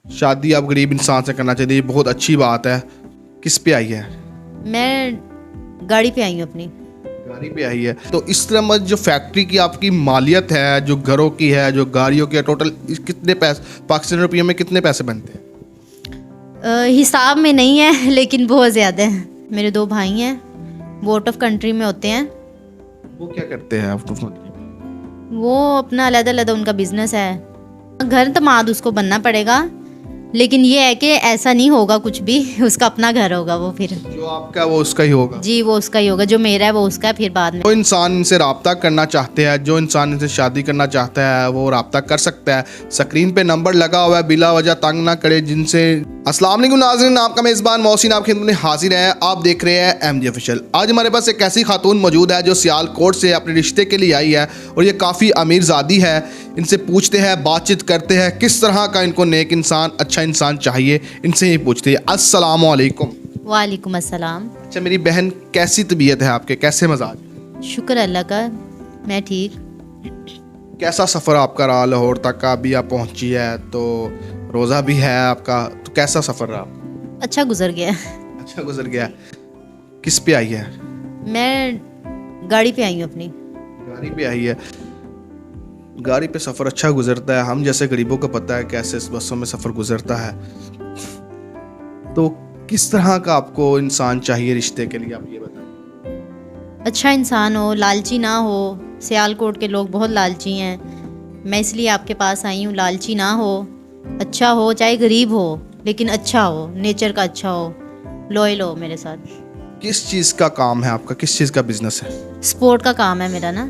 शादी आप गरीब इंसान से करना चाहिए, ये बहुत अच्छी बात है। किस पे आई है? मैं गाड़ी पे आई हूँ अपनी। गाड़ी पे आई है। तो इस तरह मत जो फैक्ट्री की आपकी मालियत है, जो घरों की है, जो गाड़ियों की है, टोटल कितने पैसे पाकिस्तानी रुपये में कितने पैसे बनते हैं? हिसाब में नहीं है लेकिन बहुत ज़्यादा है। मेरे 2 भाई हैं, वो आउट ऑफ कंट्री में होते हैं। वो क्या करते हैं आप? वो अपना अलग-अलग उनका बिजनेस है। घर दामाद उसको बनना पड़ेगा, लेकिन ये है कि ऐसा नहीं होगा कुछ भी, उसका अपना घर होगा वो फिर। जो आपका वो उसका ही होगा। जी वो उसका ही होगा, जो मेरा है वो उसका है फिर बाद में। जो इंसान इनसे रब्ता करना चाहते हैं, जो इंसान इनसे शादी करना चाहता है, वो रब्ता कर सकता है। स्क्रीन पे नंबर लगा हुआ है, बिला वजह तंग ना करे जिनसे। अस्सलाम वालेकुम नाज़रीन, आपका मेज़बान मोहसिन आपकी खिदमत में हाजिर है। आप देख रहे हैं MG ऑफिशियल। आज हमारे पास एक ऐसी खातून मौजूद है जो सियालकोट से अपने रिश्ते के लिए आई है और ये काफ़ी अमीरजादी है। इनसे पूछते हैं, बातचीत करते हैं, किस तरह का इनको नेक इंसान, अच्छा इंसान चाहिए, इनसे ही पूछते हैं। अस्सलाम वालेकुम। वालेकुम अस्सलाम। अच्छा मेरी बहन, कैसी तबीयत है आपके, कैसे मजाज? शुक्र अल्लाह का, मैं ठीक। कैसा सफ़र आपका रहा लाहौर तक का? अभी आप पहुंची है तो रोज़ा भी है आपका, तो कैसा सफ़र रहा? अच्छा गुजर गया। अच्छा गुजर गया। किस पे आई है? मैं गाड़ी पे आई हूँ अपनी। गाड़ी पे आई है। गाड़ी पे सफ़र अच्छा गुजरता है। हम जैसे गरीबों को पता है कैसे इस बसों में सफ़र गुजरता है। तो किस तरह का आपको इंसान चाहिए रिश्ते के लिए, आप ये बताएं। अच्छा इंसान हो, लालची ना हो। सियालकोट के लोग बहुत लालची हैं, मैं इसलिए आपके पास आई हूँ। लालची ना हो, अच्छा हो, चाहे गरीब हो लेकिन अच्छा हो, नेचर का अच्छा हो, लॉयल हो मेरे साथ। किस चीज़ का काम है आपका, किस चीज़ का बिजनेस है? स्पोर्ट का काम है मेरा ना।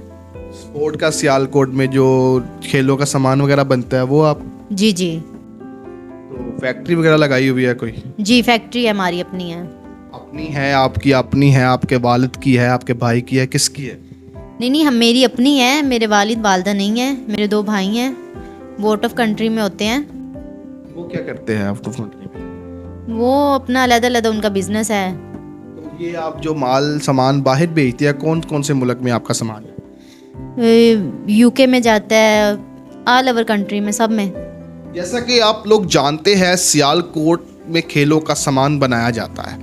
स्पोर्ट का। सियालकोट में जो खेलों का सामान वगैरह बनता है वो आप? जी जी तो फैक्ट्री वगैरह लगाई हुई है कोई? जी, फैक्ट्री हमारी अपनी है। अपनी है? आपकी अपनी है? आपके वालिद की है? आपके भाई की है? किसकी है? नहीं नहीं, हम मेरी अपनी है। मेरे वालिद वालदा नहीं है। मेरे 2 भाई हैं, वो आउट ऑफ कंट्री में होते हैं। वो क्या करते हैं आउट ऑफ कंट्री में? वो अपना अलग-अलग उनका बिजनेस है। तो ये आप जो माल सामान बाहर भेजते हैं, कौन कौन से मुल्क में आपका सामान है? यूके में जाता है, ऑल ओवर कंट्री में, सब में। जैसा कि आप लोग जानते हैं सियालकोट में खेलों का सामान बनाया जाता है,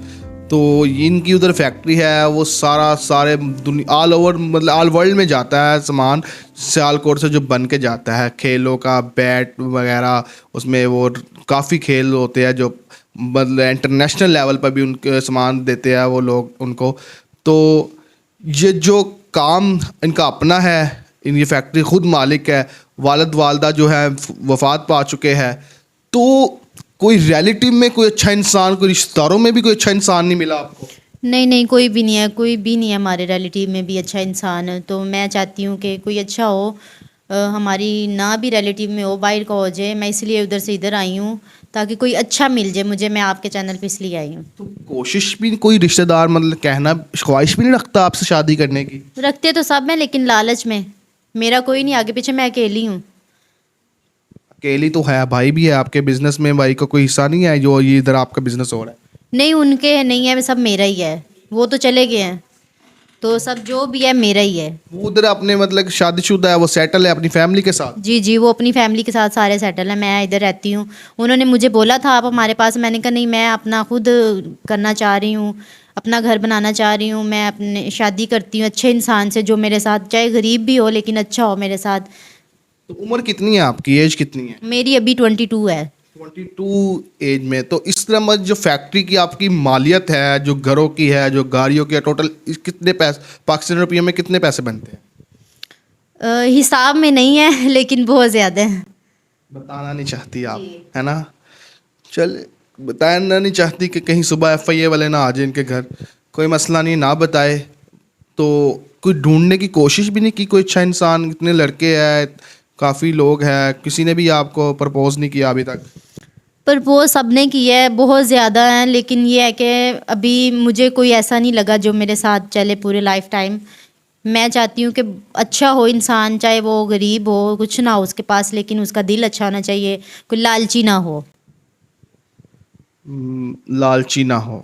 तो इनकी उधर फैक्ट्री है। वो सारे दुनिया ऑल ओवर, मतलब ऑल वर्ल्ड में जाता है सामान सियालकोट से जो बन के जाता है। खेलों का बैट वगैरह, उसमें वो काफ़ी खेल होते हैं जो मतलब इंटरनेशनल लेवल पर भी उनके सामान देते हैं वो लोग उनको। तो ये जो काम इनका अपना है, इनकी फैक्ट्री खुद मालिक है। वालिद वालदा जो है वफात पा चुके हैं। तो कोई रिलेटिव में कोई अच्छा इंसान, कोई रिश्तेदारों में भी कोई अच्छा इंसान नहीं मिला आपको? नहीं नहीं, कोई भी नहीं है, कोई भी नहीं है हमारे रिलेटिव में भी अच्छा इंसान। तो मैं चाहती हूँ कि कोई अच्छा हो, हमारी ना भी रिलेटिव में हो, बाहर का हो जाए। मैं इसलिए उधर से इधर आई हूँ ताकि कोई अच्छा मिल जाए मुझे। मैं आपके चैनल पे इसलिए आई हूँ। तो कोशिश भी कोई रिश्तेदार मतलब कहना, ख्वाहिश भी नहीं रखता आपसे शादी करने की? रखते तो सब हैं लेकिन लालच में। मेरा कोई नहीं आगे पीछे, मैं अकेली हूँ। अकेली तो है, भाई भी है आपके बिजनेस में, भाई का कोई हिस्सा नहीं है जो ये इधर आपका बिजनेस हो रहा है? नहीं, उनके नहीं है, सब मेरा ही है। वो तो चले गए हैं, तो सब जो भी है मेरा ही है। वो उधर अपने मतलब शादीशुदा है, वो सेटल है अपनी फैमिली के साथ? जी जी, वो अपनी फैमिली के साथ सारे सेटल हैं, मैं इधर रहती हूँ। उन्होंने मुझे बोला था आप हमारे पास, मैंने कहा नहीं, मैं अपना खुद करना चाह रही हूँ, अपना घर बनाना चाह रही हूँ। मैं अपने शादी करती हूँ अच्छे इंसान से जो मेरे साथ, चाहे गरीब भी हो लेकिन अच्छा हो मेरे साथ। तो उम्र कितनी है आपकी, एज कितनी है? मेरी अभी 22 है। 22 एज में। तो इस तरह मत जो फैक्ट्री की आपकी मालियत है, जो घरों की है, जो गाड़ियों की है, टोटल कितने पैसे पाकिस्तानी रुपये में कितने पैसे बनते हैं? हिसाब में नहीं है लेकिन बहुत ज़्यादा है। बताना नहीं चाहती आप, है ना? चल, बताना नहीं चाहती कि कहीं सुबह FIA वाले ना आ जाए इनके घर। कोई मसला नहीं, ना बताए तो कोई ढूंढने की कोशिश भी नहीं की कोई अच्छा इंसान? इतने लड़के हैं, काफ़ी लोग हैं, किसी ने भी आपको प्रपोज नहीं किया अभी तक? प्रपोज सब ने किया है, बहुत ज़्यादा हैं, लेकिन ये है कि अभी मुझे कोई ऐसा नहीं लगा जो मेरे साथ चले पूरे लाइफ टाइम। मैं चाहती हूँ कि अच्छा हो इंसान, चाहे वो गरीब हो, कुछ ना हो उसके पास, लेकिन उसका दिल अच्छा होना चाहिए, कोई लालची ना हो। लालची ना हो।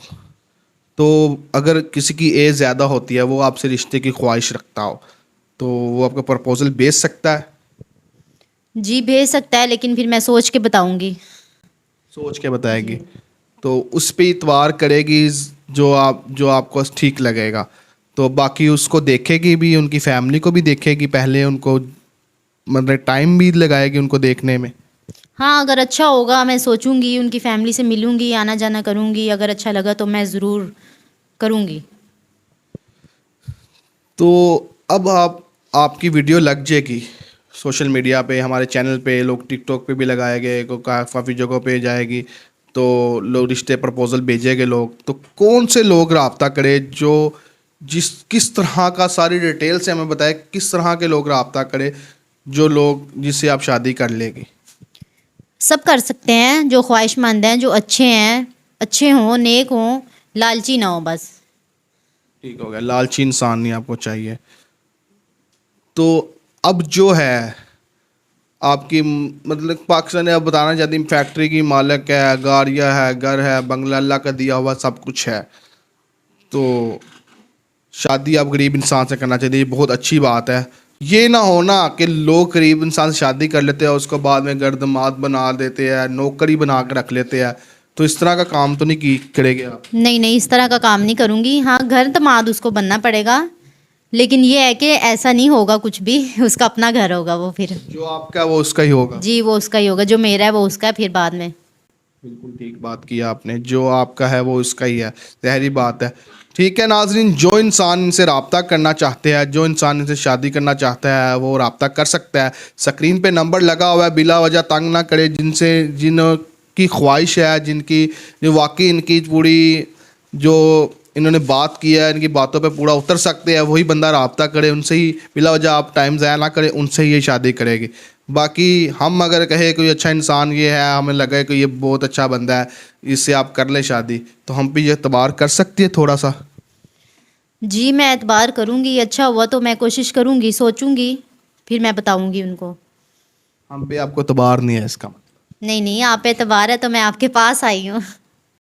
तो अगर किसी की एज ज़्यादा होती है, वो आपसे रिश्ते की ख्वाहिश रखता हो, तो वो आपका प्रपोजल भेज सकता है? जी भेज सकता है, लेकिन फिर मैं सोच के बताऊँगी। सोच के बताएगी, तो उस पे इतवार करेगी जो आपको ठीक लगेगा। तो बाकी उसको देखेगी भी, उनकी फैमिली को भी देखेगी पहले, उनको मतलब टाइम भी लगाएगी उनको देखने में। हाँ, अगर अच्छा होगा मैं सोचूंगी, उनकी फैमिली से मिलूंगी, आना जाना करूंगी, अगर अच्छा लगा तो मैं ज़रूर करूंगी। तो अब आपकी वीडियो लग जाएगी सोशल मीडिया पे, हमारे चैनल पे, लोग टिकटॉक पे भी लगाए गए, काफ़ी जगहों पे जाएगी, तो लोग रिश्ते प्रपोजल भेजेंगे लोग। तो कौन से लोग रब्ता करे, जो किस तरह का, सारी डिटेल से हमें बताए किस तरह के लोग रब्ता करे, जो लोग जिससे आप शादी कर लेगी। सब कर सकते हैं, जो ख्वाहिशमंद हैं, जो अच्छे हैं, अच्छे हों, नेक हों, लालची ना हो बस। ठीक हो गया, लालची इंसान नहीं आपको चाहिए। तो अब जो है आपकी मतलब पाकिस्तान ने, अब बताना चाहती फैक्ट्री की मालिक है, गाड़ियाँ है, घर है, बंगला, अल्लाह का दिया हुआ सब कुछ है, तो शादी आप गरीब इंसान से करना चाहिए, ये बहुत अच्छी बात है। ये ना होना कि लोग गरीब इंसान से शादी कर लेते हैं, उसको बाद में गर्दमाद बना देते हैं, नौकरी बना के रख लेते हैं। तो इस तरह का काम तो नहीं करेंगे आप? नहीं नहीं, इस तरह का काम नहीं करूँगी। हाँ, घर दमाद उसको बनना पड़ेगा, लेकिन ये है कि ऐसा नहीं होगा कुछ भी। उसका अपना घर होगा वो फिर। जो आपका है वो उसका ही होगा। जी, वो उसका ही होगा, जो मेरा है वो उसका है फिर बाद में। बिल्कुल ठीक बात की आपने, जो आपका है वो उसका ही है, ज़ाहिरी बात है। ठीक है नाजरीन, जो इंसान इनसे रब्ता करना चाहते हैं, जो इंसान इनसे शादी करना चाहता है, वो रब्ता कर सकता है। स्क्रीन पे नंबर लगा हुआ है, बिला वजह तंग ना करे। जिनकी ख्वाहिश है, जिनकी जो वाकई इनकी पूरी जो इन्होंने बात की है, इनकी बातों पे पूरा उतर सकते हैं, वही बंदा रब्ता करे उनसे ही, बिला वजह आप टाइम ज़ाया ना करें, उनसे ही ये शादी करेगी। बाकी हम अगर कहे कोई अच्छा इंसान ये है, हमें लगे कि ये बहुत अच्छा बंदा है, इससे आप कर ले शादी, तो हम भी ये एतबार कर सकती है थोड़ा सा। जी, मैं एतबार करूँगी, अच्छा हुआ तो मैं कोशिश करूँगी, सोचूंगी, फिर मैं बताऊँगी उनको। हम भी आपको एतबार नहीं है इसका। नहीं नहीं, आप पे एतबार है तो मैं आपके पास आई हूँ।